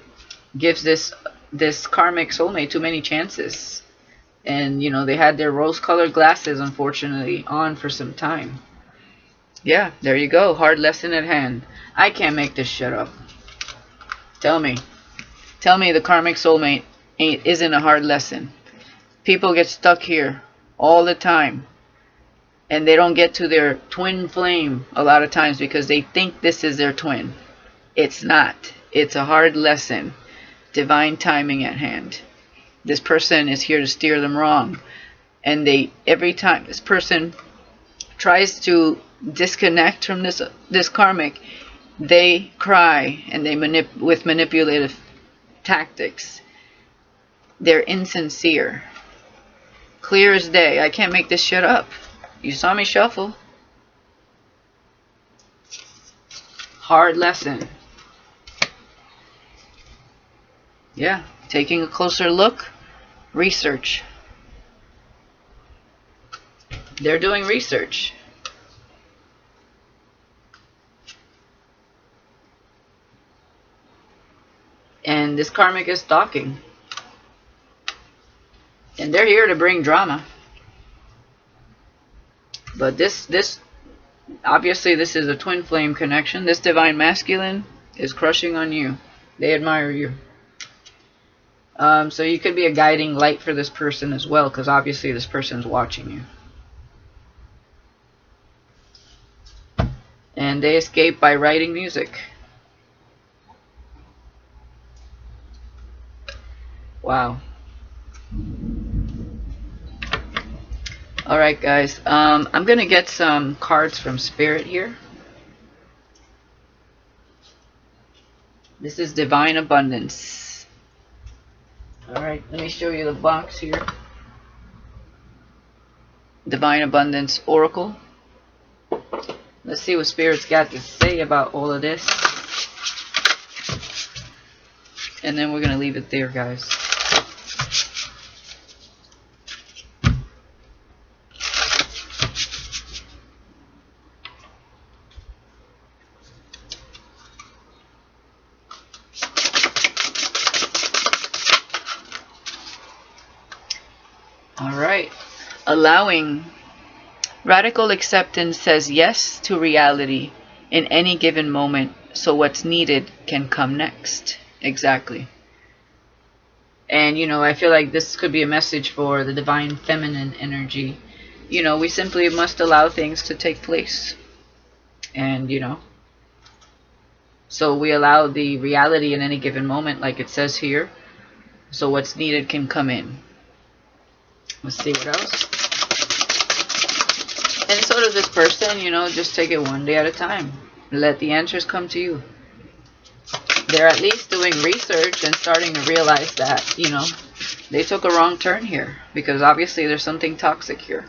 gives this karmic soulmate too many chances. And, you know, they had their rose-colored glasses, unfortunately, on for some time. Yeah, there you go. Hard lesson at hand. I can't make this shit up. Tell me the karmic soulmate isn't a hard lesson. People get stuck here all the time. And they don't get to their twin flame a lot of times because they think this is their twin. It's not. It's a hard lesson. Divine timing at hand. This person is here to steer them wrong. And every time this person tries to disconnect from this karmic, they cry and they with manipulative tactics. They're insincere. Clear as day. I can't make this shit up. You saw me shuffle. Hard lesson. Yeah, taking a closer look. Research. They're doing research. And this karmic is stalking. And they're here to bring drama. But this obviously this is a twin flame connection. This divine masculine is crushing on you. They admire you. So you could be a guiding light for this person as well, because obviously this person's watching you. And they escape by writing music. Wow. Alright guys, I'm going to get some cards from Spirit here. This is Divine Abundance. Alright, let me show you the box here. Divine Abundance Oracle. Let's see what Spirit's got to say about all of this. And then we're going to leave it there, guys. Alright. Allowing. Radical acceptance says yes to reality in any given moment, so what's needed can come next. Exactly. And, you know, I feel like this could be a message for the divine feminine energy. You know, we simply must allow things to take place. And, you know, so we allow the reality in any given moment, like it says here, so what's needed can come in. Let's see what else. And so does this person, you know, just take it one day at a time. Let the answers come to you. They're at least doing research and starting to realize that, you know, they took a wrong turn here. Because obviously there's something toxic here.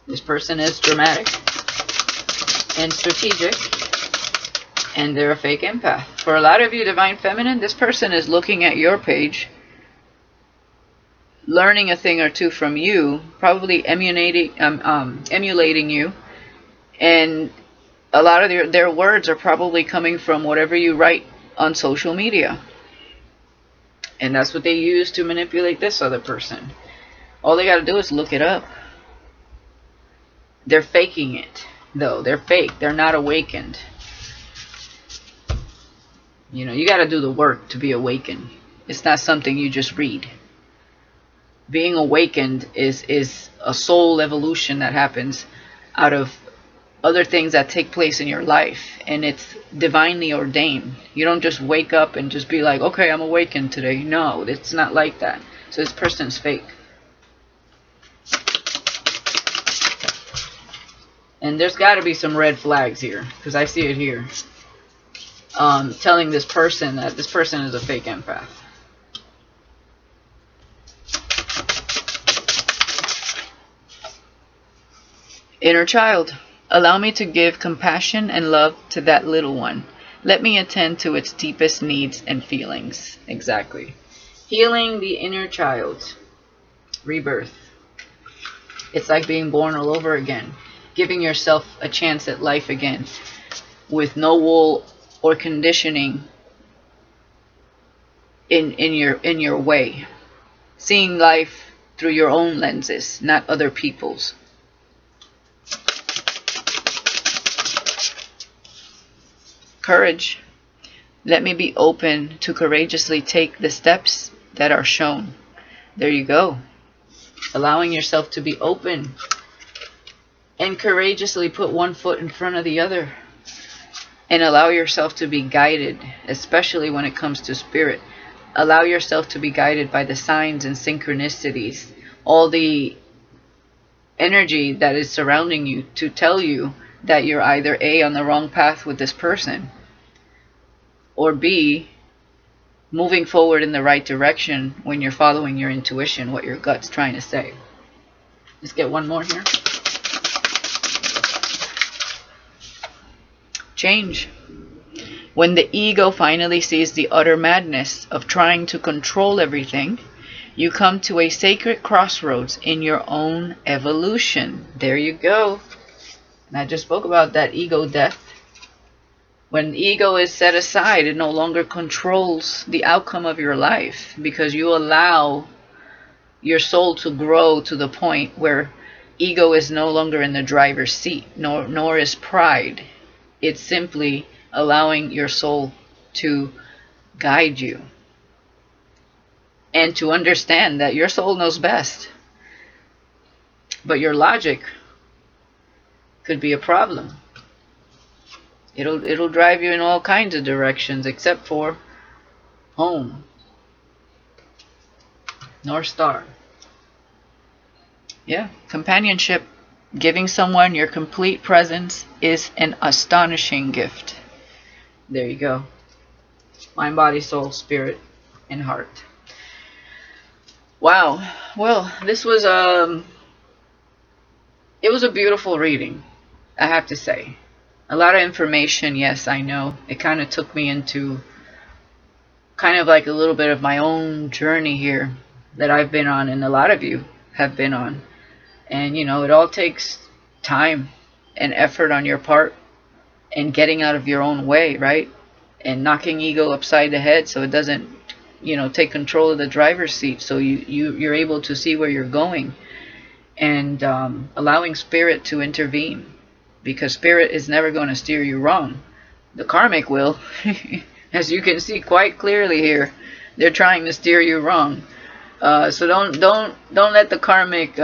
This person is dramatic and strategic. And they're a fake empath. For a lot of you, Divine Feminine, this person is looking at your page, learning a thing or two from you, probably emulating you, and a lot of their words are probably coming from whatever you write on social media, and that's what they use to manipulate this other person. All they got to do is look it up. They're faking it, though. They're fake. They're not awakened. You know, you got to do the work to be awakened. It's not something you just read. Being awakened is a soul evolution that happens out of other things that take place in your life, and it's divinely ordained. You don't just wake up and just be like, okay, I'm awakened today. No, it's not like that. So this person's fake. And there's got to be some red flags here, because I see it here. Telling this person that this person is a fake empath. Inner child, allow me to give compassion and love to that little one. Let me attend to its deepest needs and feelings. Exactly. Healing the inner child. Rebirth. It's like being born all over again. Giving yourself a chance at life again. With no wool or conditioning in your way. Seeing life through your own lenses, not other people's. Courage. Let me be open to courageously take the steps that are shown. There you go. Allowing yourself to be open and courageously put one foot in front of the other. And allow yourself to be guided, especially when it comes to spirit. Allow yourself to be guided by the signs and synchronicities. All the energy that is surrounding you to tell you that you're either A, on the wrong path with this person, or B, moving forward in the right direction when you're following your intuition, what your gut's trying to say. Let's get one more here. change. When the ego finally sees the utter madness of trying to control everything, you come to a sacred crossroads in your own evolution. There you go. And I just spoke about that ego death. When ego is set aside, it no longer controls the outcome of your life, because you allow your soul to grow to the point where ego is no longer in the driver's seat, nor is pride. It's simply allowing your soul to guide you, and to understand that your soul knows best. But your logic could be a problem. It'll drive you in all kinds of directions except for home. North Star. Yeah, companionship. Giving someone your complete presence is an astonishing gift. There you go. Mind, body, soul, spirit, and heart. Wow. Well, this was it was a beautiful reading, I have to say. A lot of information, yes, I know. It kind of took me into kind of like a little bit of my own journey here that I've been on, and a lot of you have been on. And you know, it all takes time and effort on your part, and getting out of your own way, right? And knocking ego upside the head so it doesn't, you know, take control of the driver's seat, so you're able to see where you're going, and allowing spirit to intervene, because spirit is never going to steer you wrong. The karmic will. As you can see quite clearly here, they're trying to steer you wrong. So don't let the karmic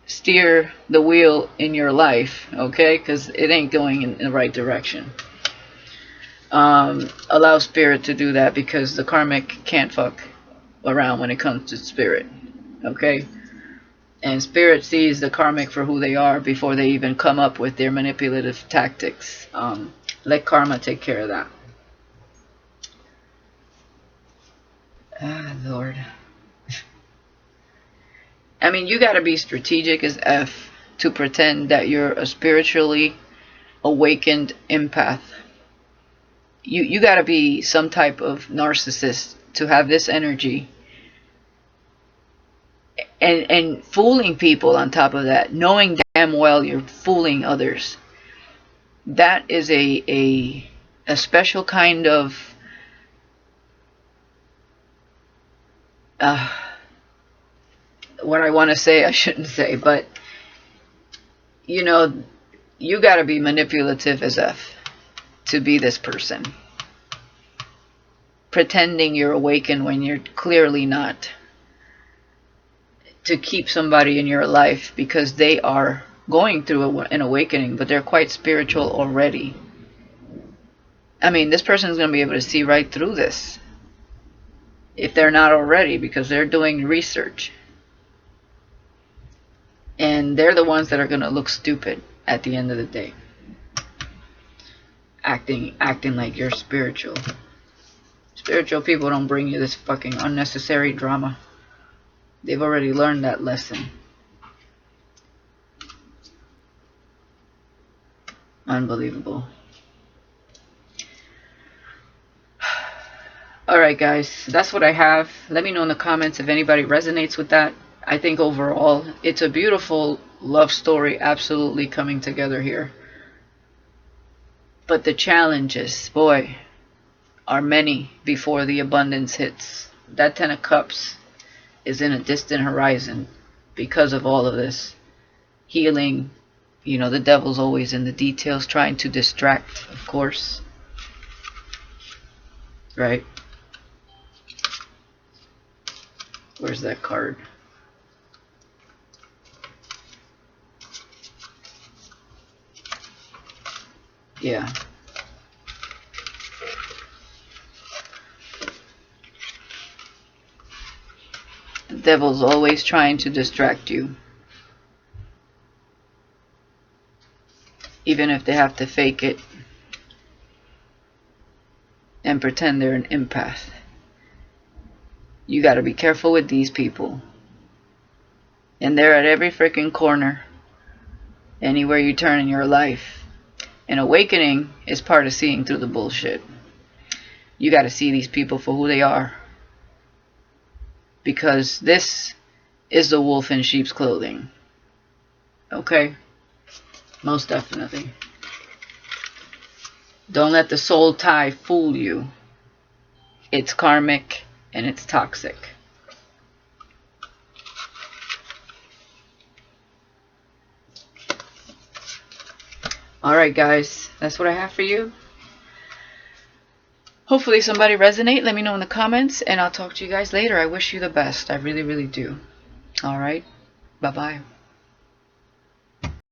steer the wheel in your life, okay? Because it ain't going in the right direction. Allow spirit to do that, because the karmic can't fuck around when it comes to spirit, okay? And spirit sees the karmic for who they are before they even come up with their manipulative tactics. Let karma take care of that. Ah, Lord. I mean, you got to be strategic as F to pretend that you're a spiritually awakened empath. You got to be some type of narcissist to have this energy. And fooling people on top of that, knowing damn well you're fooling others. That is a special kind of what I want to say I shouldn't say, but you know, you got to be manipulative as F to be this person, pretending you're awakened when you're clearly not, to keep somebody in your life because they are going through an awakening, but they're quite spiritual already. I mean, this person is going to be able to see right through this if they're not already, because they're doing research. And they're the ones that are going to look stupid at the end of the day. Acting like you're spiritual. Spiritual people don't bring you this fucking unnecessary drama. They've already learned that lesson. Unbelievable. Alright guys, that's what I have. Let me know in the comments if anybody resonates with that. I think overall it's a beautiful love story absolutely coming together here. But the challenges, boy, are many before the abundance hits. That 10 of Cups is in a distant horizon because of all of this. Healing, you know, the devil's always in the details, trying to distract, of course. Right? Where's that card? Yeah. The devil's always trying to distract you. Even if they have to fake it and pretend they're an empath. You got to be careful with these people. And they're at every freaking corner. Anywhere you turn in your life. And awakening is part of seeing through the bullshit. You got to see these people for who they are. Because this is the wolf in sheep's clothing. Okay? Most definitely. Don't let the soul tie fool you. It's karmic and it's toxic. Alright guys, that's what I have for you. Hopefully somebody resonate. Let me know in the comments and I'll talk to you guys later. I wish you the best. I really, really do. Alright. Bye-bye.